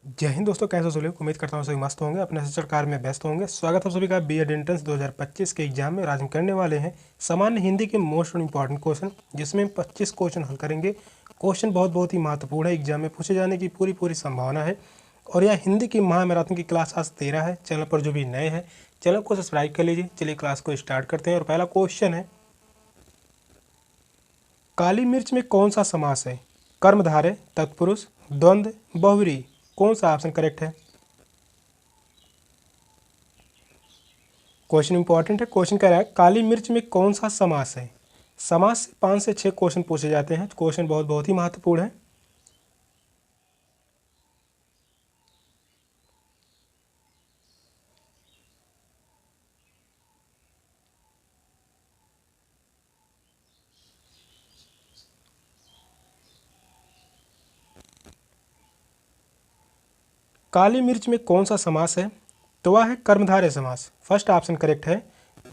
जय हिंद दोस्तों, कैसे हो? उम्मीद करता हूँ सभी मस्त होंगे, अपने शिक्षण कार्य में व्यस्त होंगे। स्वागत है सभी का बीएड एंट्रेंस 2025 के एग्जाम में। आज हम करने वाले हैं सामान्य हिंदी के मोस्ट इंपॉर्टेंट क्वेश्चन, जिसमें हम 25 क्वेश्चन हल करेंगे। क्वेश्चन बहुत ही महत्वपूर्ण है, एग्जाम में पूछे जाने की पूरी संभावना है। और यह हिंदी की महामैराथन की क्लास आज 13 है। चैनल पर जो भी नए हैं, चैनल को सब्सक्राइब कर लीजिए। चलिए क्लास को स्टार्ट करते हैं। और पहला क्वेश्चन है, काली मिर्च में कौन सा समास है? कर्मधारय, तत्पुरुष, द्वंद्व, बहुव्रीहि। कौन सा ऑप्शन करेक्ट है? क्वेश्चन इंपॉर्टेंट है। क्वेश्चन कह रहा है काली मिर्च में कौन सा समास है? समास से 5 से 6 क्वेश्चन पूछे जाते हैं। क्वेश्चन बहुत ही महत्वपूर्ण है। काली मिर्च में कौन सा समास है? तो वह है कर्मधारय समास। फर्स्ट ऑप्शन करेक्ट है,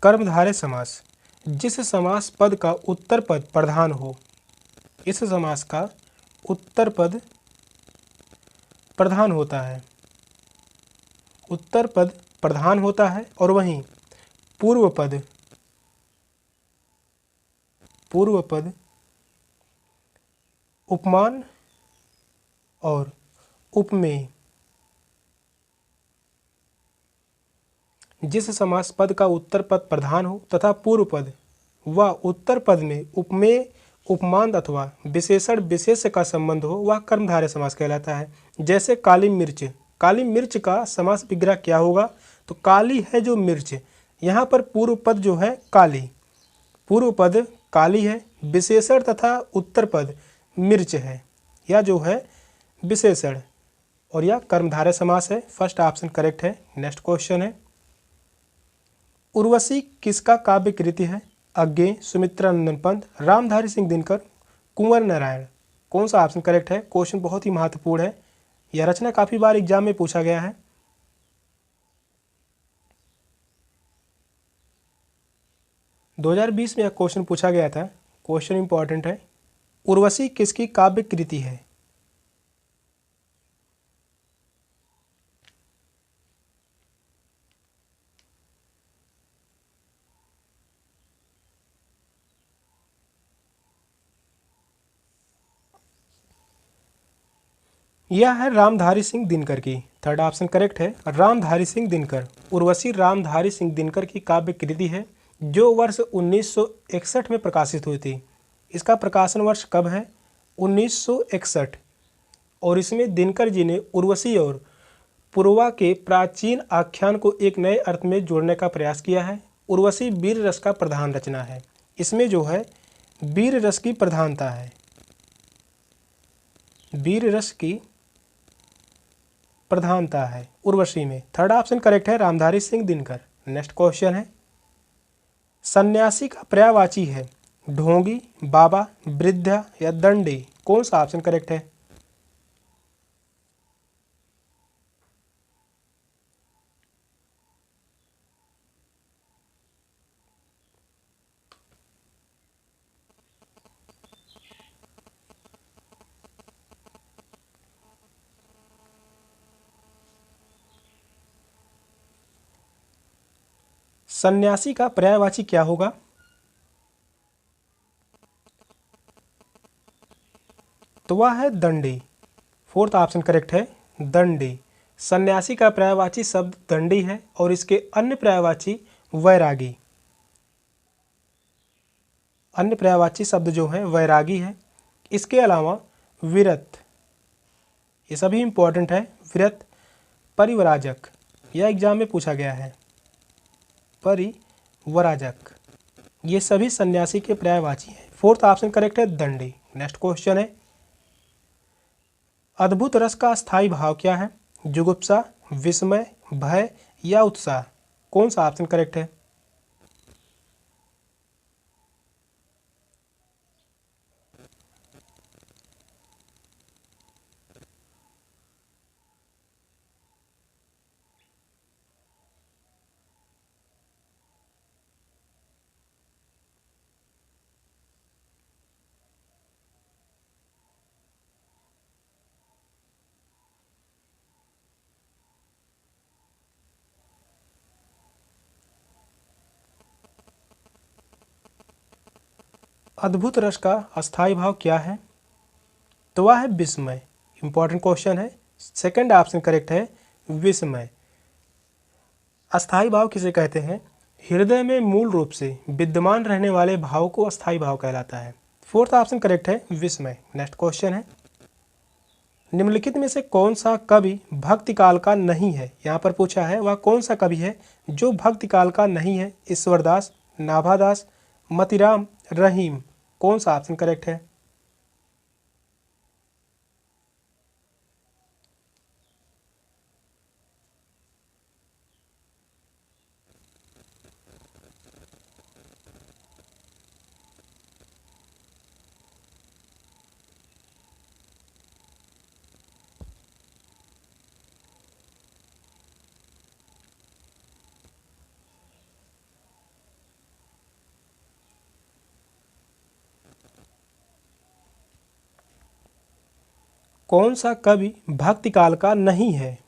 कर्मधारय समास। जिस समास पद का उत्तर पद प्रधान हो, इस समास का उत्तर पद प्रधान होता है, उत्तर पद प्रधान होता है। और वहीं पूर्व पद उपमान और उपमेय। जिस समास पद का उत्तर पद प्रधान हो तथा पूर्व पद व उत्तर पद में उपमेय, उपमान अथवा विशेषण विशेष्य का संबंध हो, वह कर्मधारय समास कहलाता है। जैसे काली मिर्च, काली मिर्च का समास विग्रह क्या होगा? तो काली है जो मिर्च, यहाँ पर पूर्व पद जो है काली, पूर्व पद काली है, विशेषण तथा उत्तर पद मिर्च है, या जो है विशेषण, और यह कर्मधारय समास है। फर्स्ट ऑप्शन करेक्ट है। नेक्स्ट क्वेश्चन है, उर्वशी किसका काव्य कृति है? अज्ञेय, सुमित्रा नंदन पंत, रामधारी सिंह दिनकर, कुंवर नारायण। कौन सा ऑप्शन करेक्ट है? क्वेश्चन बहुत ही महत्वपूर्ण है। यह रचना काफी बार एग्जाम में पूछा गया है। दो 2020 में यह क्वेश्चन पूछा गया था। क्वेश्चन इंपॉर्टेंट है। उर्वशी किसकी काव्य कृति है? यह है रामधारी सिंह दिनकर की। थर्ड ऑप्शन करेक्ट है, रामधारी सिंह दिनकर। उर्वशी रामधारी सिंह दिनकर की काव्य कृति है, जो वर्ष 1961 में प्रकाशित हुई थी। इसका प्रकाशन वर्ष कब है? 1961। और इसमें दिनकर जी ने उर्वशी और पूर्वा के प्राचीन आख्यान को एक नए अर्थ में जोड़ने का प्रयास किया है। उर्वशी वीर रस का प्रधान रचना है। इसमें जो है वीर रस की प्रधानता है, वीर रस की प्रधानता है उर्वशी में। थर्ड ऑप्शन करेक्ट है, रामधारी सिंह दिनकर। नेक्स्ट क्वेश्चन है, सन्यासी का पर्यायवाची है ढोंगी, बाबा, वृद्धा या दंडी। कौन सा ऑप्शन करेक्ट है? सन्यासी का पर्यायवाची क्या होगा? तो वह है दंडी। फोर्थ ऑप्शन करेक्ट है, दंडी। सन्यासी का पर्यायवाची शब्द दंडी है, और इसके अन्य पर्यायवाची वैरागी, अन्य पर्यायवाची शब्द जो है वैरागी है। इसके अलावा विरत, ये सभी इंपॉर्टेंट है। विरत, परिवराजक, यह एग्जाम में पूछा गया है, परिवराजक, ये सभी सन्यासी के पर्यायवाची हैं। फोर्थ ऑप्शन करेक्ट है, दंडी। नेक्स्ट क्वेश्चन है, अद्भुत रस का स्थायी भाव क्या है? जुगुप्सा, विस्मय, भय या उत्साह। कौन सा ऑप्शन करेक्ट है? अद्भुत रस का अस्थायी भाव क्या है? तो वह है विस्मय। इंपॉर्टेंट क्वेश्चन है, सेकंड ऑप्शन करेक्ट है, विस्मय। अस्थायी भाव किसे कहते हैं? हृदय में मूल रूप से विद्यमान रहने वाले भाव को अस्थायी भाव कहलाता है। फोर्थ ऑप्शन करेक्ट है, विस्मय। नेक्स्ट क्वेश्चन है, निम्नलिखित में से कौन सा कवि भक्ति काल का नहीं है? यहाँ पर पूछा है वह कौन सा कवि है जो भक्ति काल का नहीं है? ईश्वरदास, नाभादास, मतीराम, रहीम। कौन सा ऑप्शन करेक्ट है? कौन सा कवि भक्ति काल का नहीं है?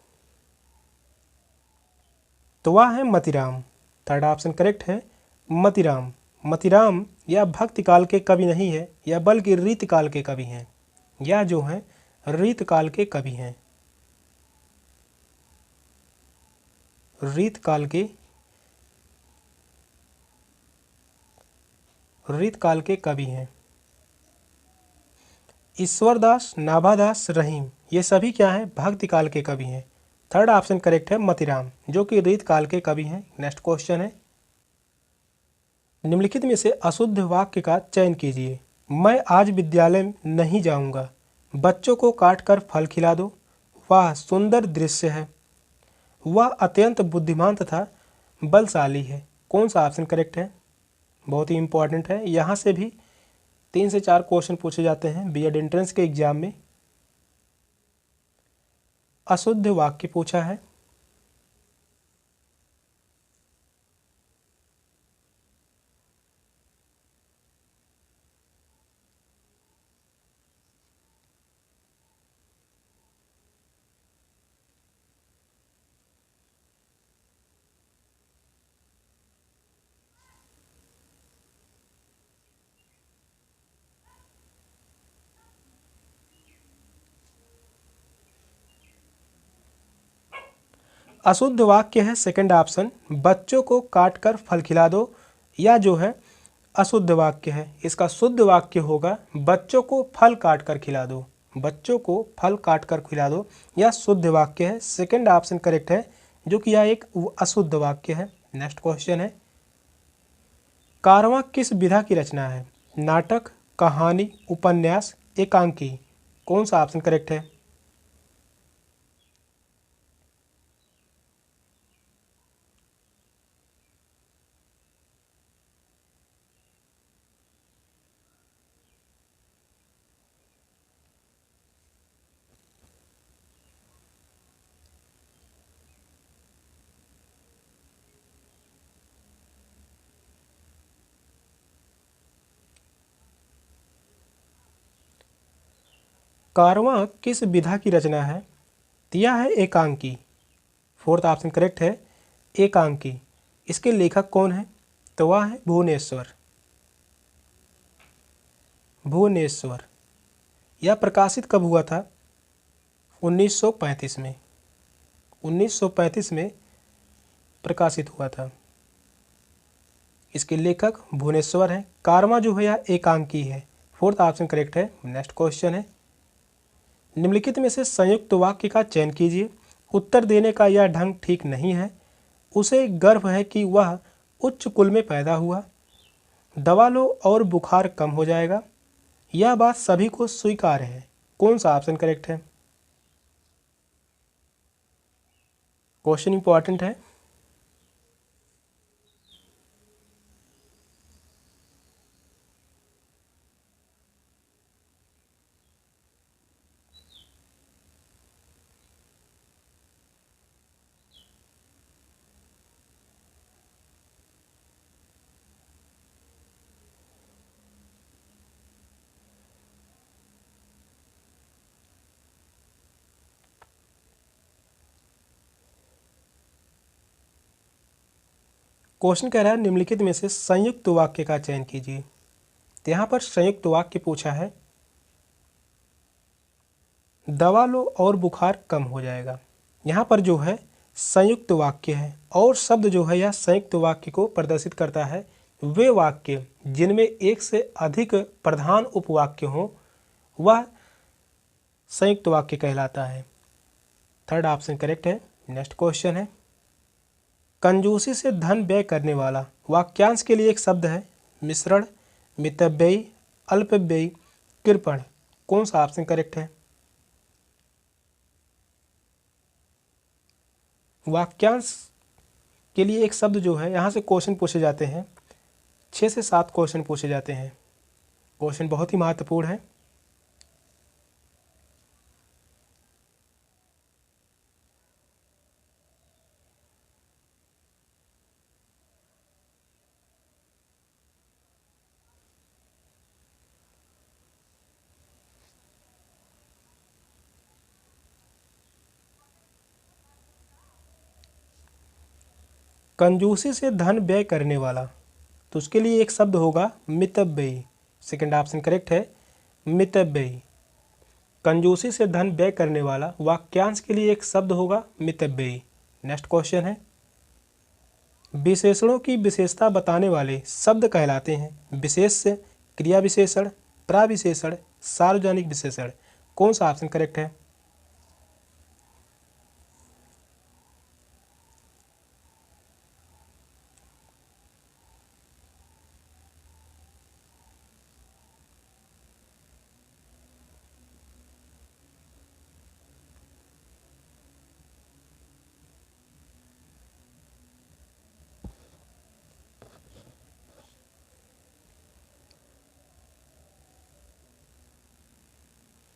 तो वह है मतीराम। थर्ड ऑप्शन करेक्ट है, मतीराम। मतीराम या भक्ति काल के कवि नहीं है, या बल्कि रीत काल के कवि हैं। यह जो हैं रीत काल के कवि हैं। रीत काल के कवि हैं। ईश्वरदास, नाभादास, रहीम, ये सभी क्या हैं? भक्ति काल के कवि हैं। थर्ड ऑप्शन करेक्ट है, मतीराम, जो कि रीत काल के कवि हैं। नेक्स्ट क्वेश्चन है, निम्नलिखित में से अशुद्ध वाक्य का चयन कीजिए। मैं आज विद्यालय नहीं जाऊंगा, बच्चों को काट कर फल खिला दो, वह सुंदर दृश्य है, वह अत्यंत बुद्धिमान तथा बलशाली है। कौन सा ऑप्शन करेक्ट है? बहुत ही इंपॉर्टेंट है, यहाँ से भी 3 से 4 क्वेश्चन पूछे जाते हैं बीएड एंट्रेंस के एग्जाम में। अशुद्ध वाक्य पूछा है। अशुद्ध वाक्य है सेकंड ऑप्शन, बच्चों को काट कर फल खिला दो, या जो है अशुद्ध वाक्य है। इसका शुद्ध वाक्य होगा बच्चों को फल काट कर खिला दो। बच्चों को फल काट कर खिला दो, यह शुद्ध वाक्य है। सेकंड ऑप्शन करेक्ट है, जो कि यह एक अशुद्ध वाक्य है। नेक्स्ट क्वेश्चन है, कारवां किस विधा की रचना है? नाटक, कहानी, उपन्यास, एकांकी। कौन सा ऑप्शन करेक्ट है? कारवां किस विधा की रचना है? दिया है एकांकी। फोर्थ ऑप्शन करेक्ट है, एकांकी। इसके लेखक कौन है? तो वह है भुवनेश्वर। भुवनेश्वर। यह प्रकाशित कब हुआ था? 1935 में। 1935 में प्रकाशित हुआ था। इसके लेखक भुवनेश्वर हैं। कारवां जो है यह एकांकी है। फोर्थ ऑप्शन करेक्ट है। नेक्स्ट क्वेश्चन है, निम्नलिखित में से संयुक्त वाक्य का चयन कीजिए। उत्तर देने का यह ढंग ठीक नहीं है, उसे गर्व है कि वह उच्च कुल में पैदा हुआ, दवा लो और बुखार कम हो जाएगा, यह बात सभी को स्वीकार है। कौन सा ऑप्शन करेक्ट है? क्वेश्चन इंपॉर्टेंट है। क्वेश्चन कह रहा है निम्नलिखित में से संयुक्त वाक्य का चयन कीजिए। तो यहाँ पर संयुक्त वाक्य पूछा है, दवा लो और बुखार कम हो जाएगा। यहाँ पर जो है संयुक्त वाक्य है और शब्द जो है यह संयुक्त वाक्य को प्रदर्शित करता है। वे वाक्य जिनमें एक से अधिक प्रधान उपवाक्य हो वह संयुक्त वाक्य कहलाता है। थर्ड ऑप्शन करेक्ट है। नेक्स्ट क्वेश्चन है, कंजूसी से धन व्यय करने वाला वाक्यांश के लिए एक शब्द है मिश्रण, मितव्ययी, अल्पव्ययी, कृपण। कौन सा ऑप्शन करेक्ट है? वाक्यांश के लिए एक शब्द जो है यहाँ से क्वेश्चन पूछे जाते हैं, 6 से 7 क्वेश्चन पूछे जाते हैं। क्वेश्चन बहुत ही महत्वपूर्ण है। कंजूसी से धन व्यय करने वाला, तो उसके लिए एक शब्द होगा मितव्ययी। सेकंड ऑप्शन करेक्ट है, मितव्ययी। कंजूसी से धन व्यय करने वाला वाक्यांश के लिए एक शब्द होगा मितव्ययी। नेक्स्ट क्वेश्चन है, विशेषणों की विशेषता बताने वाले शब्द कहलाते हैं विशेष्य, क्रिया विशेषण, प्राविशेषण, सार्वजनिक विशेषण। कौन सा ऑप्शन करेक्ट है?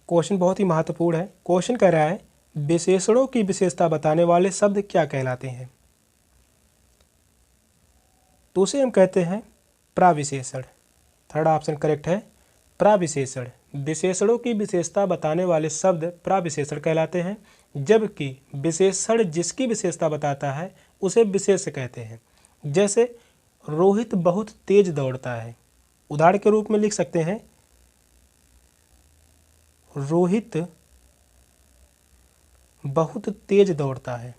क्वेश्चन बहुत ही महत्वपूर्ण है। क्वेश्चन कह रहा है विशेषणों की विशेषता बताने वाले शब्द क्या कहलाते हैं? तो उसे हम कहते हैं प्राविशेषण। थर्ड ऑप्शन करेक्ट है, प्राविशेषण। विशेषणों की विशेषता बताने वाले शब्द प्राविशेषण कहलाते हैं, जबकि विशेषण जिसकी विशेषता बताता है उसे विशेष्य कहते हैं। जैसे रोहित बहुत तेज दौड़ता है, उदाहरण के रूप में लिख सकते हैं रोहित बहुत तेज दौड़ता है।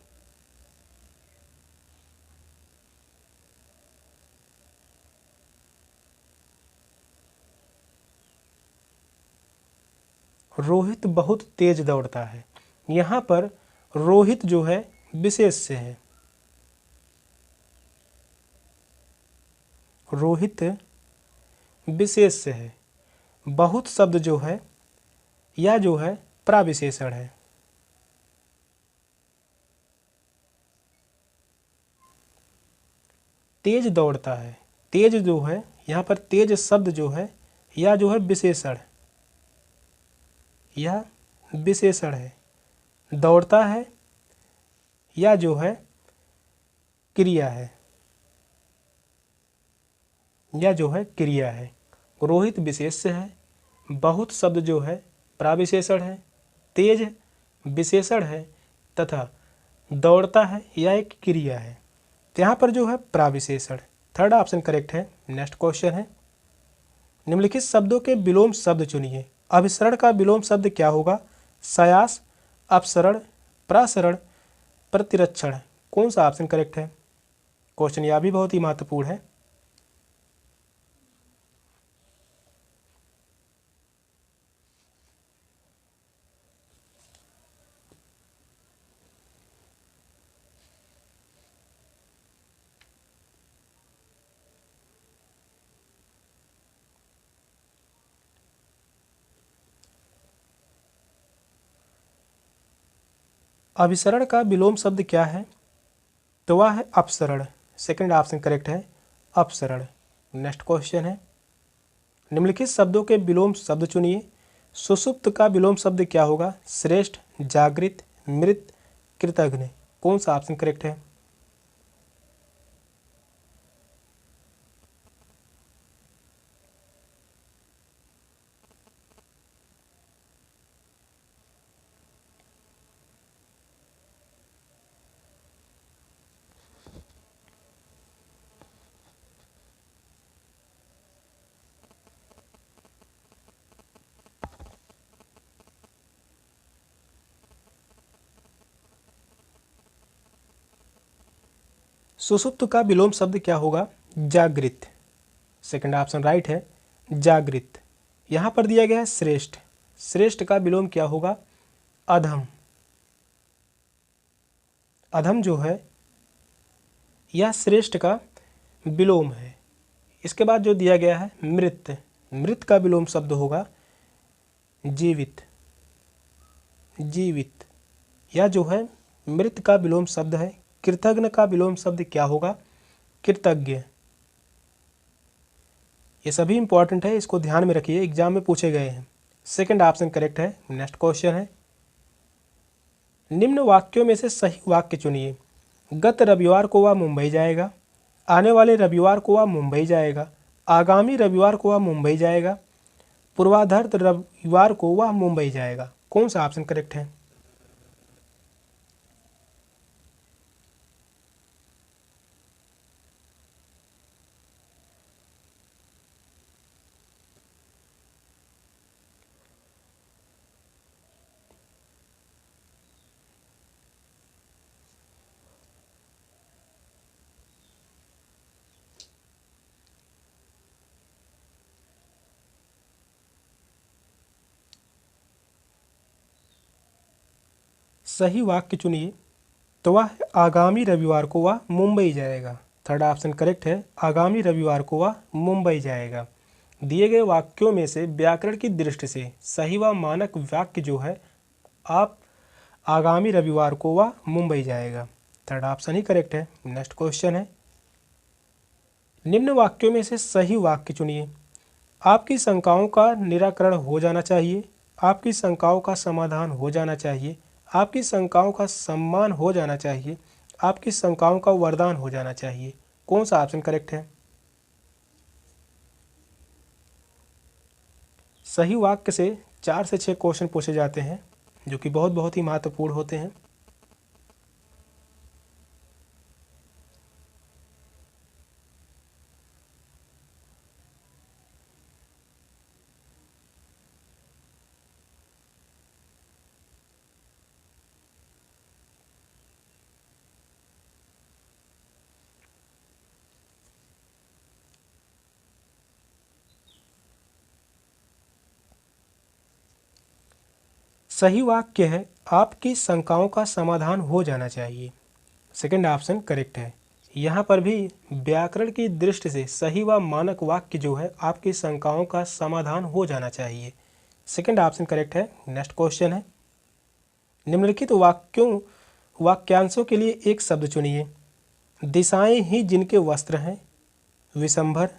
रोहित बहुत तेज दौड़ता है। यहाँ पर रोहित जो है विशेष्य है, रोहित विशेष्य है। बहुत शब्द जो है यह जो है प्राविशेषण है। तेज दौड़ता है, तेज जो है यहाँ पर तेज शब्द जो है यह जो है विशेषण, यह विशेषण है। दौड़ता है यह जो है क्रिया है, यह जो है क्रिया है। रोहित विशेष्य है, बहुत शब्द जो है प्राविशेषण है, तेज विशेषण है तथा दौड़ता है यह एक क्रिया है। तो यहाँ पर जो है प्राविशेषण। थर्ड ऑप्शन करेक्ट है। नेक्स्ट क्वेश्चन है, निम्नलिखित शब्दों के विलोम शब्द चुनिए। अभिसरण का विलोम शब्द क्या होगा? सयास, अपसरण, प्रसरण, प्रतिरक्षण। कौन सा ऑप्शन करेक्ट है? क्वेश्चन यह भी बहुत ही महत्वपूर्ण है। अभिसरण का विलोम शब्द क्या है? तो वह है अपसरण। सेकंड ऑप्शन करेक्ट है, अपसरण। नेक्स्ट क्वेश्चन है, निम्नलिखित शब्दों के विलोम शब्द चुनिए। सुषुप्त का विलोम शब्द क्या होगा? श्रेष्ठ, जागृत, मृत, कृतघ्न। कौन सा ऑप्शन करेक्ट है? सुषुप्त का विलोम शब्द क्या होगा? जागृत। सेकंड ऑप्शन राइट है, जागृत। यहाँ पर दिया गया है श्रेष्ठ। श्रेष्ठ का विलोम क्या होगा? अधम। अधम जो है यह श्रेष्ठ का विलोम है। इसके बाद जो दिया गया है मृत। मृत का विलोम शब्द होगा जीवित। जीवित। यह जो है मृत का विलोम शब्द है। कृतघ्न का विलोम शब्द क्या होगा? कृतज्ञ। ये सभी इंपॉर्टेंट है, इसको ध्यान में रखिए, एग्जाम में पूछे गए हैं। सेकंड ऑप्शन करेक्ट है। नेक्स्ट क्वेश्चन है, निम्न वाक्यों में से सही वाक्य चुनिए। गत रविवार को वह मुंबई जाएगा। आने वाले रविवार को वह मुंबई जाएगा। आगामी रविवार को वह मुंबई जाएगा। पूर्वाधार्त रविवार को वह मुंबई जाएगा। कौन सा ऑप्शन करेक्ट है? सही वाक्य चुनिए। तो वह आगामी रविवार को वह मुंबई जाएगा। थर्ड ऑप्शन करेक्ट है, आगामी रविवार को वह मुंबई जाएगा। दिए गए वाक्यों में से व्याकरण की दृष्टि से सही व मानक वाक्य जो है आप आगामी रविवार को वह मुंबई जाएगा। थर्ड ऑप्शन ही करेक्ट है। नेक्स्ट क्वेश्चन है, निम्न वाक्यों में से सही वाक्य चुनिए। आपकी शंकाओं का निराकरण हो जाना चाहिए। आपकी शंकाओं का समाधान हो जाना चाहिए। आपकी शंकाओं का सम्मान हो जाना चाहिए। आपकी शंकाओं का वरदान हो जाना चाहिए। कौन सा ऑप्शन करेक्ट है? सही वाक्य से 4 से 6 क्वेश्चन पूछे जाते हैं जो कि बहुत बहुत ही महत्वपूर्ण होते हैं। सही वाक्य है, आपकी शंकाओं का समाधान हो जाना चाहिए। सेकंड ऑप्शन करेक्ट है। यहाँ पर भी व्याकरण की दृष्टि से सही व मानक वाक्य जो है आपकी शंकाओं का समाधान हो जाना चाहिए। सेकंड ऑप्शन करेक्ट है। नेक्स्ट क्वेश्चन है, निम्नलिखित वाक्यांशों के लिए एक शब्द चुनिए। दिशाएं ही जिनके वस्त्र हैं। विशंभर,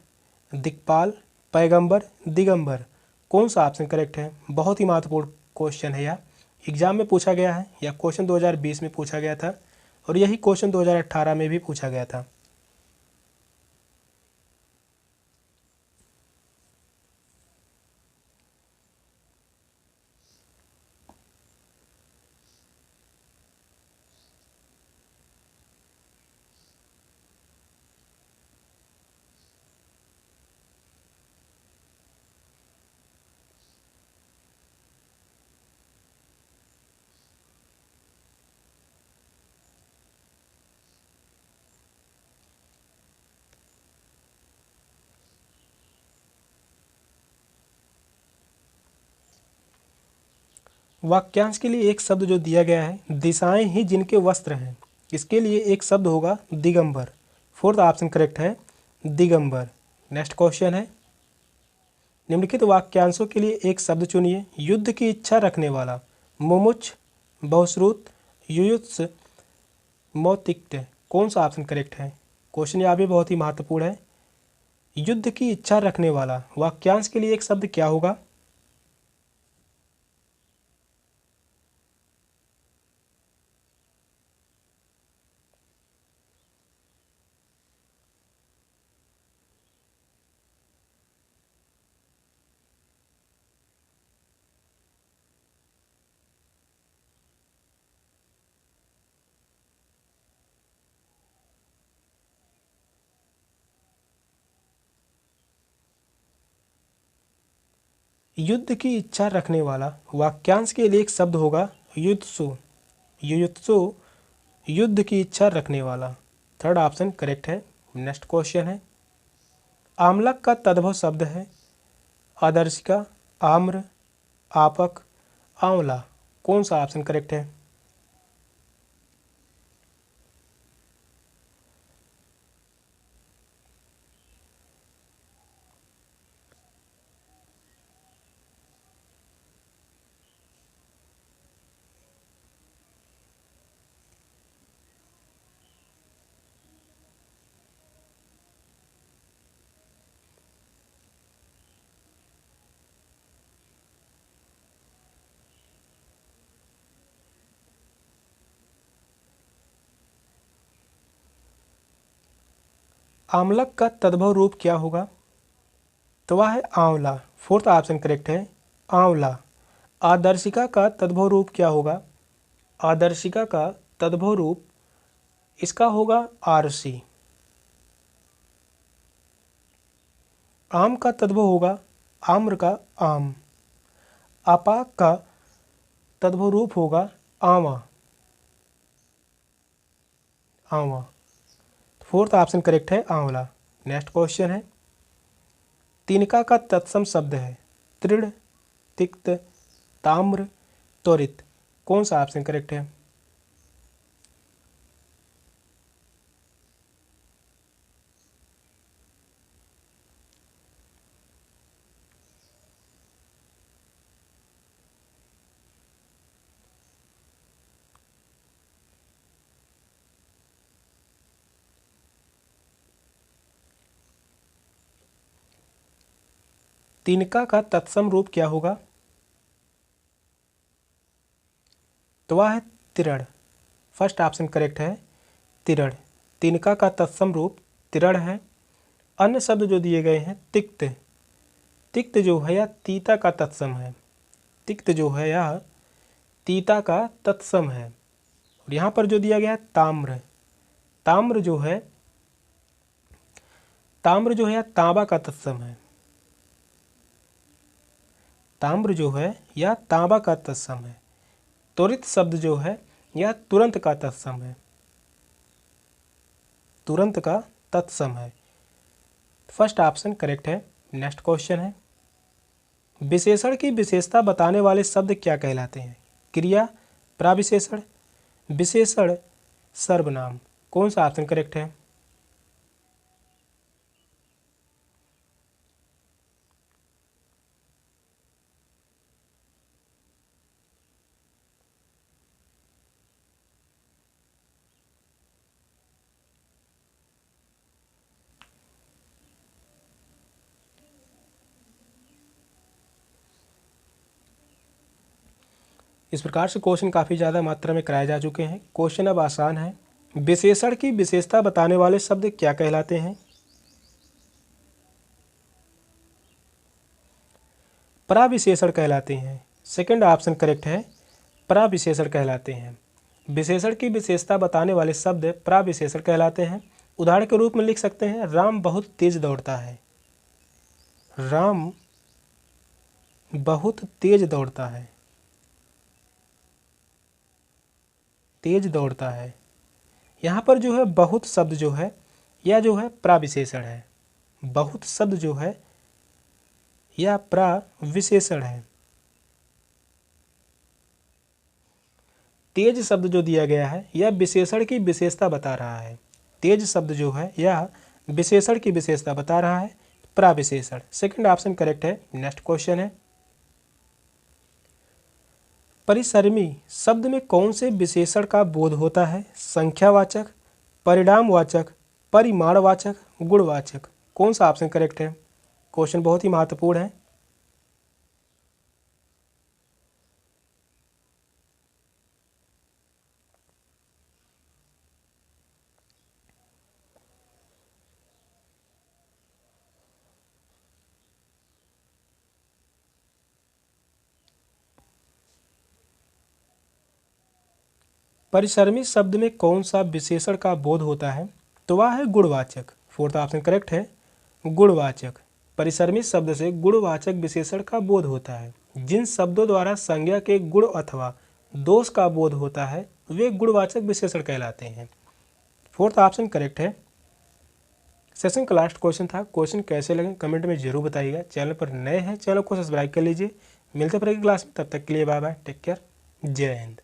दिक्पाल, पैगंबर, दिगंबर। कौन सा ऑप्शन करेक्ट है? बहुत ही महत्वपूर्ण क्वेश्चन है यह। एग्जाम में पूछा गया है, यह क्वेश्चन 2020 में पूछा गया था और यही क्वेश्चन 2018 में भी पूछा गया था। वाक्यांश के लिए एक शब्द जो दिया गया है, दिशाएं ही जिनके वस्त्र हैं, इसके लिए एक शब्द होगा दिगंबर। फोर्थ ऑप्शन करेक्ट है, दिगंबर। नेक्स्ट क्वेश्चन है, निम्नलिखित वाक्यांशों के लिए एक शब्द चुनिए। युद्ध की इच्छा रखने वाला। मुमुक्ष, बहुश्रुत, युयुत्स, मौतिक्ट। कौन सा ऑप्शन करेक्ट है? क्वेश्चन यहाँ भी बहुत ही महत्वपूर्ण है। युद्ध की इच्छा रखने वाला वाक्यांश के लिए एक शब्द क्या होगा? युद्ध की इच्छा रखने वाला वाक्यांश के लिए एक शब्द होगा युत्सु। युयुत्सु, युद्ध की इच्छा रखने वाला। थर्ड ऑप्शन करेक्ट है। नेक्स्ट क्वेश्चन है, आमलक का तद्भव शब्द है आदर्शिका, आम्र, आपक, आंवला। कौन सा ऑप्शन करेक्ट है? आमलक का तद्भव रूप क्या होगा? तो वह है आंवला। फोर्थ ऑप्शन करेक्ट है, आंवला। आदर्शिका का तद्भव रूप क्या होगा? आदर्शिका का तद्भव रूप इसका होगा आरसी। आम का तद्भव होगा आम्र का आम। आपाक का तद्भव रूप होगा आवा, आवा। फोर्थ ऑप्शन करेक्ट है, आंवला। नेक्स्ट क्वेश्चन है, तिनका का तत्सम शब्द है तृण, तिक्त, ताम्र, त्वरित। कौन सा ऑप्शन करेक्ट है? तिनका का तत्सम रूप क्या होगा? तो वह है तिरण। फर्स्ट ऑप्शन करेक्ट है, तिरण। तिनका का तत्सम रूप तिरण है। अन्य शब्द जो दिए गए हैं, तिक्त। तिक्त जो है यह तीता का तत्सम है। तिक्त जो है यह तीता का तत्सम है। और यहाँ पर जो दिया गया है ताम्र, ताम्र जो है यह तांबा का तत्सम है। ताम्र जो है यह तांबा का तत्सम है। त्वरित शब्द जो है यह तुरंत का तत्सम है। तुरंत का तत्सम है। फर्स्ट ऑप्शन करेक्ट है। नेक्स्ट क्वेश्चन है, विशेषण की विशेषता बताने वाले शब्द क्या कहलाते हैं? क्रिया, प्राविशेषण, विशेषण, सर्वनाम। कौन सा ऑप्शन करेक्ट है? इस प्रकार से क्वेश्चन काफ़ी ज़्यादा मात्रा में कराए जा चुके हैं। क्वेश्चन अब आसान है। विशेषण की विशेषता बताने वाले शब्द क्या कहलाते हैं? प्राविशेषण कहलाते हैं। सेकंड ऑप्शन करेक्ट है, प्राविशेषण कहलाते हैं। विशेषण की विशेषता बताने वाले शब्द प्राविशेषण कहलाते हैं। उदाहरण के रूप में लिख सकते हैं, राम बहुत तेज दौड़ता है। राम बहुत तेज दौड़ता है। तेज दौड़ता है। यहाँ पर जो है बहुत शब्द जो है यह जो है प्राविशेषण है। बहुत शब्द जो है यह प्राविशेषण है। तेज शब्द जो दिया गया है यह विशेषण की विशेषता बता रहा है। तेज शब्द जो है यह विशेषण की विशेषता बता रहा है, प्राविशेषण। सेकंड ऑप्शन करेक्ट है। नेक्स्ट क्वेश्चन है, परिसरमी शब्द में कौन से विशेषण का बोध होता है? संख्यावाचक, परिणामवाचक, परिमाणवाचक, गुणवाचक। कौन सा ऑप्शन करेक्ट है? क्वेश्चन बहुत ही महत्वपूर्ण है। परिसरमी शब्द में कौन सा विशेषण का बोध होता है? तो वह है गुणवाचक। फोर्थ ऑप्शन करेक्ट है, गुणवाचक। परिसरमी शब्द से गुणवाचक विशेषण का बोध होता है। जिन शब्दों द्वारा संज्ञा के गुण अथवा दोष का बोध होता है वे गुणवाचक विशेषण कहलाते हैं। फोर्थ ऑप्शन करेक्ट है। सेशन का लास्ट क्वेश्चन था। क्वेश्चन कैसे लगे कमेंट में जरूर बताइएगा। चैनल पर नए हैं, चैनल को सब्सक्राइब कर लीजिए। मिलते हैं फिर अगली क्लास में, तब तक के लिए बाय बाय, टेक केयर, जय हिंद।